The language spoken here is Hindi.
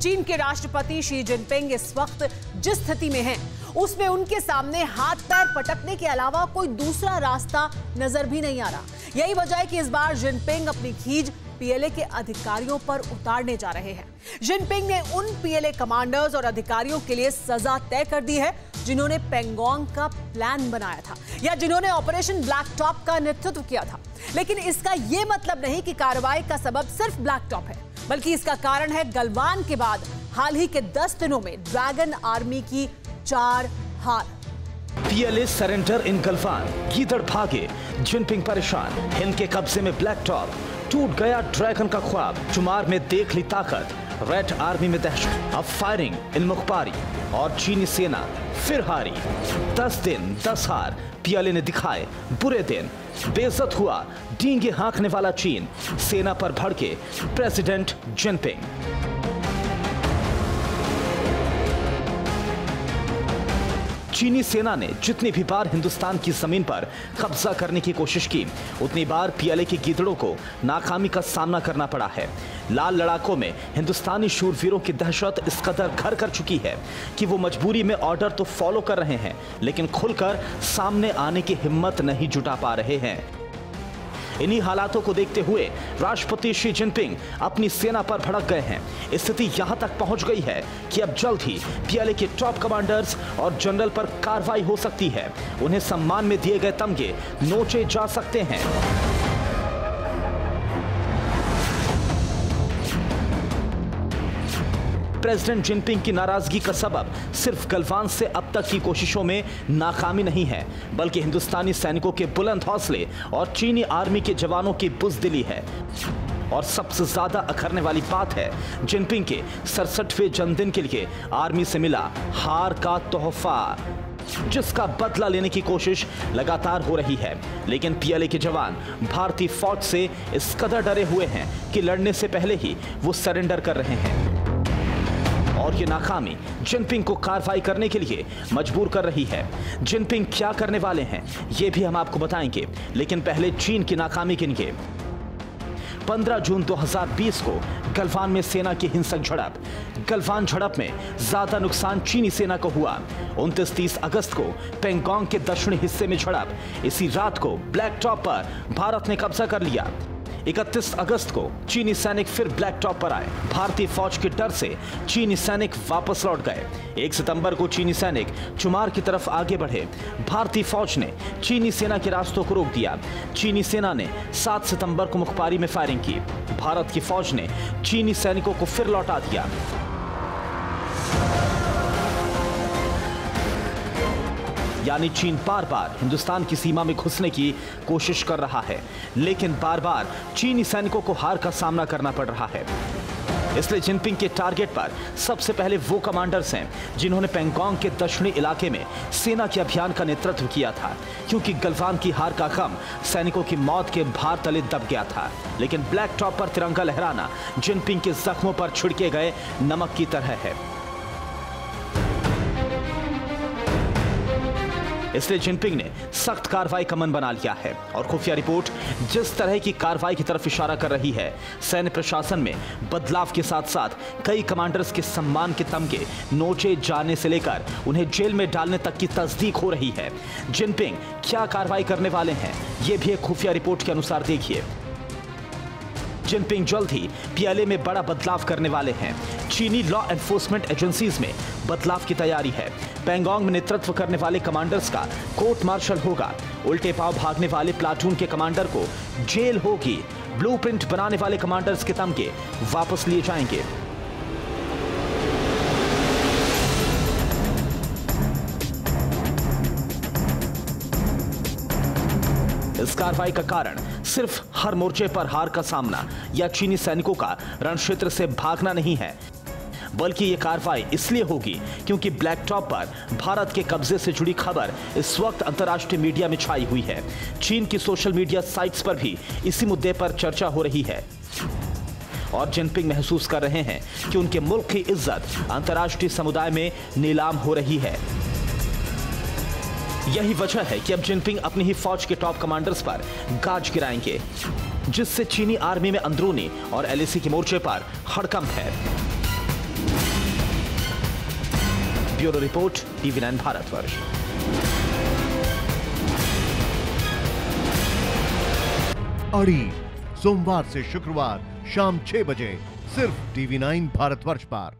चीन के राष्ट्रपति शी जिनपिंग इस वक्त जिस स्थिति में हैं, उसमें उनके सामने हाथ पैर पटकने के अलावा कोई दूसरा रास्ता नजर भी नहीं आ रहा। यही वजह है कि इस बार जिनपिंग अपनी खींच पीएलए के अधिकारियों पर उतारने जा रहे हैं। जिनपिंग ने उन पीएलए कमांडर्स और अधिकारियों के लिए सजा तय कर दी है जिन्होंने पेंगोंग का प्लान बनाया था या जिन्होंने ऑपरेशन ब्लैक टॉप का नेतृत्व किया था। लेकिन इसका यह मतलब नहीं कि कार्रवाई का सबब सिर्फ ब्लैक टॉप है, बल्कि इसका कारण है गलवान के बाद हाल ही के 10 दिनों में ड्रैगन आर्मी की 4 हार। पीएलए सरेंडर इन गलवान, गीदड़ भागे, जिनपिंग परेशान, हिंद के कब्जे में ब्लैक टॉप, टूट गया ड्रैगन का ख्वाब, चुमार में देख ली ताकत, रेड आर्मी में दहशत, अब फायरिंग इन मुखबारी और चीनी सेना फिर हारी। 10 दिन 10 हार, पीएलए ने दिखाए बुरे दिन, बेइज्जत हुआ डींगे हाँकने वाला चीन, सेना पर भड़के प्रेसिडेंट जिनपिंग। चीनी सेना ने जितनी भी बार हिंदुस्तान की जमीन पर कब्जा करने की कोशिश की, उतनी बार पीएलए के गीदड़ों को नाकामी का सामना करना पड़ा है। लाल लड़ाकों में हिंदुस्तानी शूरवीरों की दहशत इस कदर घर कर चुकी है कि वो मजबूरी में ऑर्डर तो फॉलो कर रहे हैं, लेकिन खुलकर सामने आने की हिम्मत नहीं जुटा पा रहे हैं। इन्हीं हालातों को देखते हुए राष्ट्रपति शी जिनपिंग अपनी सेना पर भड़क गए हैं। स्थिति यहां तक पहुंच गई है कि अब जल्द ही पीएलए के टॉप कमांडर्स और जनरल पर कार्रवाई हो सकती है। उन्हें सम्मान में दिए गए तमगे नोचे जा सकते हैं। प्रेसिडेंट जिनपिंग की नाराजगी का सबब सिर्फ गलवान से अब तक की कोशिशों में नाकामी नहीं है, बल्कि हिंदुस्तानी सैनिकों के बुलंद हौसले और चीनी आर्मी के जवानों की बुज़दिली है। और सबसे ज्यादा अखरने वाली बात है जिनपिंग के 67वें जन्मदिन के लिए आर्मी से मिला हार का तोहफा, जिसका बदला लेने की कोशिश लगातार हो रही है। लेकिन पीएलए के जवान भारतीय फौज से इस कदर डरे हुए हैं कि लड़ने से पहले ही वो सरेंडर कर रहे हैं। और ये नाकामी जिनपिंग को कार्रवाई करने के लिए मजबूर कर रही है। जिनपिंग क्या करने वाले हैं ये भी हम आपको बताएंगे, लेकिन पहले चीन की नाकामी गिनिए। 15 जून 2020 को गलवान में सेना की हिंसक झड़प। गलवान झड़प में ज्यादा नुकसान चीनी सेना को हुआ। 29-30 अगस्त को पेंगोंग के दक्षिणी हिस्से में झड़प। इसी रात को ब्लैक टॉप पर भारत ने कब्जा कर लिया। 31 अगस्त को चीनी सैनिक फिर ब्लैक टॉप पर आए। भारतीय फौज के डर से चीनी सैनिक वापस लौट गए। 1 सितंबर को चीनी सैनिक चुमार की तरफ आगे बढ़े। भारतीय फौज ने चीनी सेना के रास्तों को रोक दिया। चीनी सेना ने 7 सितंबर को मुखबारी में फायरिंग की। भारत की फौज ने चीनी सैनिकों को फिर लौटा दिया। यानी चीन बार बार हिंदुस्तान की सीमा में घुसने की कोशिश कर रहा है, लेकिन बार बार चीनी सैनिकों को हार का सामना करना पड़ रहा है। इसलिए जिनपिंग के टारगेट पर सबसे पहले वो कमांडर्स हैं जिन्होंने पेंगोंग के दक्षिणी इलाके में सेना के अभियान का नेतृत्व किया था, क्योंकि गलवान की हार का गम सैनिकों की मौत के भार तले दब गया था। लेकिन ब्लैक टॉप पर तिरंगा लहराना जिनपिंग के जख्मों पर छिड़के गए नमक की तरह है। इसलिए जिनपिंग ने सख्त कार्रवाई का मन बना लिया है और खुफिया रिपोर्ट जिस तरह की कार्रवाई की तरफ इशारा कर रही है, सैन्य प्रशासन में बदलाव के साथ साथ कई कमांडर्स के सम्मान के तमगे नोचे जाने से लेकर उन्हें जेल में डालने तक की तस्दीक हो रही है। जिनपिंग क्या कार्रवाई करने वाले हैं ये भी एक खुफिया रिपोर्ट के अनुसार देखिए। जिनपिंग जल्द ही पीएलए में बड़ा बदलाव करने वाले हैं। चीनी लॉ एनफोर्समेंट एजेंसीज में बदलाव की तैयारी है। पेंगोंग में नेतृत्व करने वाले कमांडर्स का कोर्ट मार्शल होगा। उल्टे पांव भागने वाले प्लाटून के कमांडर को जेल होगी। ब्लूप्रिंट बनाने वाले कमांडर्स के तमगे वापस लिए जाएंगे। इस कार्रवाई का कारण सिर्फ हर मोर्चे पर हार का सामना या चीनी सैनिकों का रणक्षेत्र से भागना नहीं है, बल्कि यह कार्रवाई इसलिए होगी क्योंकि ब्लैक टॉप पर भारत के कब्जे से जुड़ी खबर इस वक्त अंतर्राष्ट्रीय मीडिया में छाई हुई है। चीन की सोशल मीडिया साइट्स पर भी इसी मुद्दे पर चर्चा हो रही है और जिनपिंग महसूस कर रहे हैं कि उनके मुल्क की इज्जत अंतर्राष्ट्रीय समुदाय में नीलाम हो रही है। यही वजह है कि अब जिनपिंग अपनी ही फौज के टॉप कमांडर्स पर गाज गिराएंगे, जिससे चीनी आर्मी में अंदरूनी और एलएसी के मोर्चे पर हड़कंप है। Bureau report, TV9 Bharatvarsh. अड़ी सोमवार से शुक्रवार शाम 6 बजे सिर्फ TV9 भारतवर्ष पर।